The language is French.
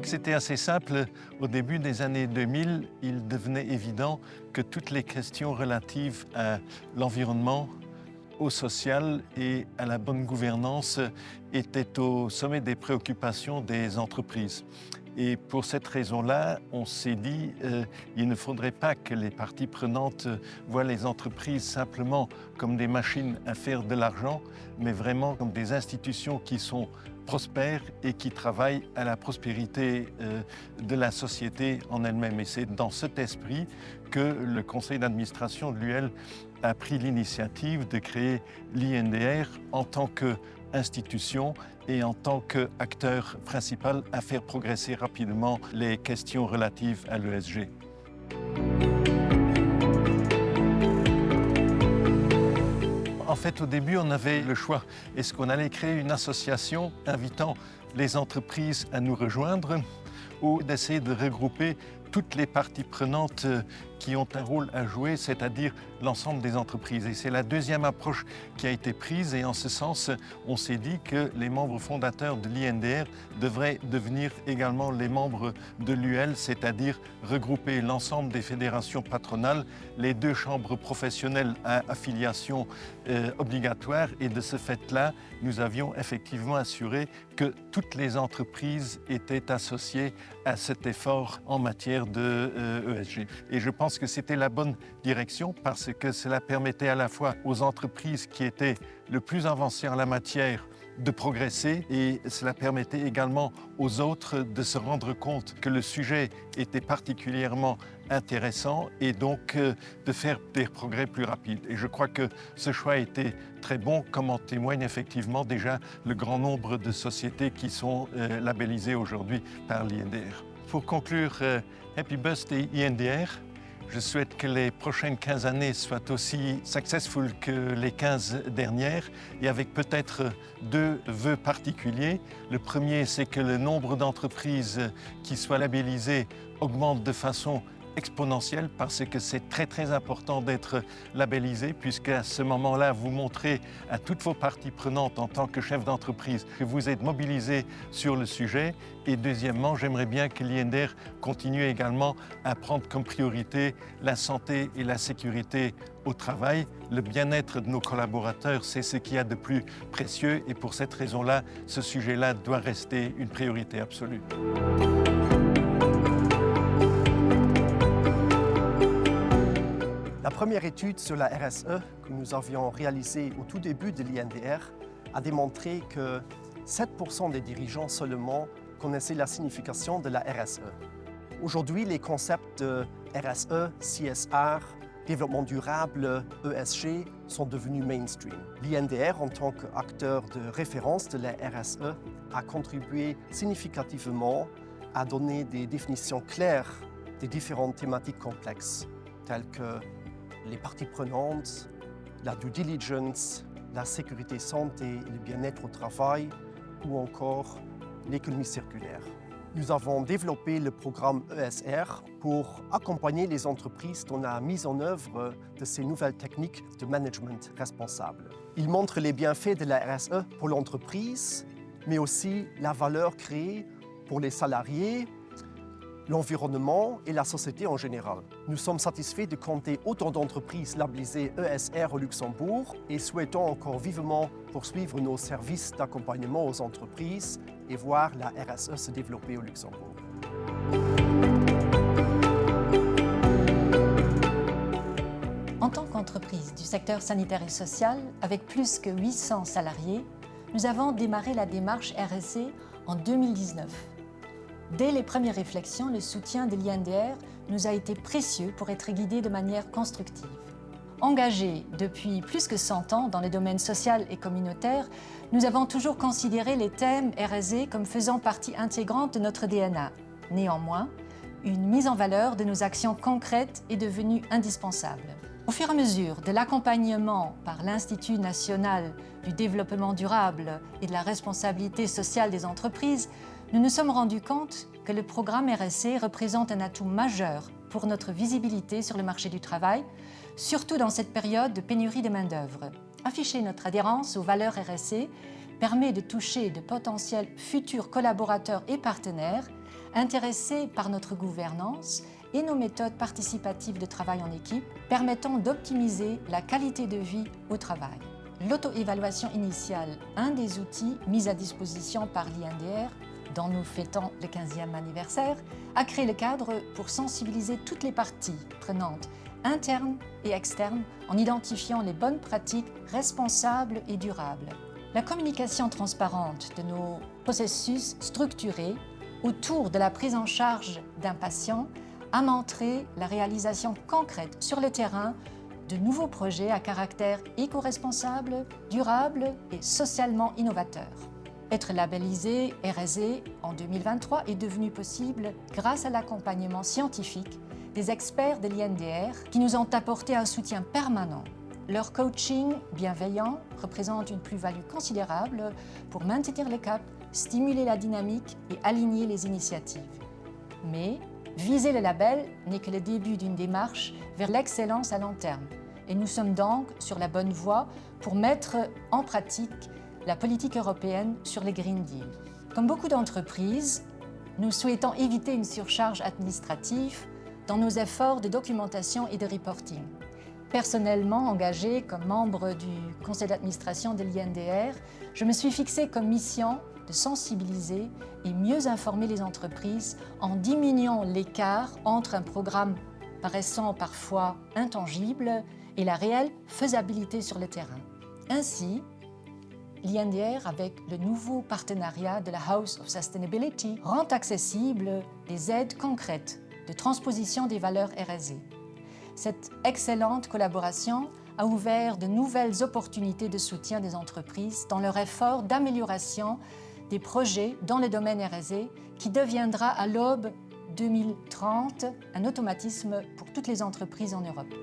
que c'était assez simple. Au début des années 2000, il devenait évident que toutes les questions relatives à l'environnement, au social et à la bonne gouvernance étaient au sommet des préoccupations des entreprises. Et pour cette raison-là, on s'est dit il ne faudrait pas que les parties prenantes voient les entreprises simplement comme des machines à faire de l'argent, mais vraiment comme des institutions qui sont prospères et qui travaillent à la prospérité de la société en elle-même. Et c'est dans cet esprit que le conseil d'administration de l'UL a pris l'initiative de créer l'INDR en tant qu'institution et en tant qu'acteur principal à faire progresser rapidement les questions relatives à l'ESG. En fait, au début, on avait le choix. Est-ce qu'on allait créer une association invitant les entreprises à nous rejoindre ou d'essayer de regrouper toutes les parties prenantes qui ont un rôle à jouer, c'est-à-dire l'ensemble des entreprises. Et c'est la deuxième approche qui a été prise et en ce sens, on s'est dit que les membres fondateurs de l'INDR devraient devenir également les membres de l'UL, c'est-à-dire regrouper l'ensemble des fédérations patronales, les deux chambres professionnelles à affiliation obligatoire et de ce fait-là, nous avions effectivement assuré que toutes les entreprises étaient associées à cet effort en matière de ESG. Et je pense que c'était la bonne direction parce que cela permettait à la fois aux entreprises qui étaient le plus avancées en la matière de progresser et cela permettait également aux autres de se rendre compte que le sujet était particulièrement intéressant et donc de faire des progrès plus rapides. Et je crois que ce choix a été très bon, comme en témoigne effectivement déjà le grand nombre de sociétés qui sont labellisées aujourd'hui par l'INDR. Pour conclure, Happy Birthday INDR. Je souhaite que les prochaines 15 années soient aussi successful que les 15 dernières et avec peut-être deux vœux particuliers. Le premier, c'est que le nombre d'entreprises qui soient labellisées augmente de façon exponentielle parce que c'est très important d'être labellisé puisque à ce moment-là, vous montrez à toutes vos parties prenantes en tant que chef d'entreprise que vous êtes mobilisé sur le sujet. Et deuxièmement, j'aimerais bien que l'INDR continue également à prendre comme priorité la santé et la sécurité au travail. Le bien-être de nos collaborateurs, c'est ce qu'il y a de plus précieux et pour cette raison-là, ce sujet-là doit rester une priorité absolue. La première étude sur la RSE que nous avions réalisée au tout début de l'INDR a démontré que 7% des dirigeants seulement connaissaient la signification de la RSE. Aujourd'hui, les concepts de RSE, CSR, développement durable, ESG sont devenus mainstream. L'INDR, en tant qu'acteur de référence de la RSE, a contribué significativement à donner des définitions claires des différentes thématiques complexes, telles que les parties prenantes, la due diligence, la sécurité santé et le bien-être au travail ou encore l'économie circulaire. Nous avons développé le programme ESR pour accompagner les entreprises dans la mise en œuvre de ces nouvelles techniques de management responsable. Il montre les bienfaits de la RSE pour l'entreprise, mais aussi la valeur créée pour les salariés, l'environnement et la société en général. Nous sommes satisfaits de compter autant d'entreprises labellisées ESR au Luxembourg et souhaitons encore vivement poursuivre nos services d'accompagnement aux entreprises et voir la RSE se développer au Luxembourg. En tant qu'entreprise du secteur sanitaire et social, avec plus que 800 salariés, nous avons démarré la démarche RSE en 2019. Dès les premières réflexions, le soutien de l'INDR nous a été précieux pour être guidés de manière constructive. Engagés depuis plus que 100 ans dans le domaine social et communautaire, nous avons toujours considéré les thèmes RSE comme faisant partie intégrante de notre DNA. Néanmoins, une mise en valeur de nos actions concrètes est devenue indispensable. Au fur et à mesure de l'accompagnement par l'Institut national du développement durable et de la responsabilité sociale des entreprises, nous nous sommes rendus compte que le programme RSE représente un atout majeur pour notre visibilité sur le marché du travail, surtout dans cette période de pénurie de main-d'œuvre. Afficher notre adhérence aux valeurs RSE permet de toucher de potentiels futurs collaborateurs et partenaires, intéressés par notre gouvernance et nos méthodes participatives de travail en équipe permettant d'optimiser la qualité de vie au travail. L'auto-évaluation initiale, un des outils mis à disposition par l'INDR, dont nous fêtons le 15e anniversaire, a créé le cadre pour sensibiliser toutes les parties prenantes, internes et externes, en identifiant les bonnes pratiques responsables et durables. La communication transparente de nos processus structurés autour de la prise en charge d'un patient a montré la réalisation concrète sur le terrain de nouveaux projets à caractère éco-responsable, durable et socialement innovateur. Être labellisé RSE en 2023 est devenu possible grâce à l'accompagnement scientifique des experts de l'INDR qui nous ont apporté un soutien permanent. Leur coaching bienveillant représente une plus-value considérable pour maintenir le cap, stimuler la dynamique et aligner les initiatives. Mais viser le label n'est que le début d'une démarche vers l'excellence à long terme. Et nous sommes donc sur la bonne voie pour mettre en pratique la politique européenne sur les Green Deal. Comme beaucoup d'entreprises, nous souhaitons éviter une surcharge administrative dans nos efforts de documentation et de reporting. Personnellement engagée comme membre du conseil d'administration de l'INDR, je me suis fixée comme mission de sensibiliser et mieux informer les entreprises en diminuant l'écart entre un programme paraissant parfois intangible et la réelle faisabilité sur le terrain. Ainsi, l'INDR, avec le nouveau partenariat de la House of Sustainability, rend accessibles des aides concrètes de transposition des valeurs RSE. Cette excellente collaboration a ouvert de nouvelles opportunités de soutien des entreprises dans leur effort d'amélioration des projets dans le domaine RSE qui deviendra à l'aube 2030 un automatisme pour toutes les entreprises en Europe.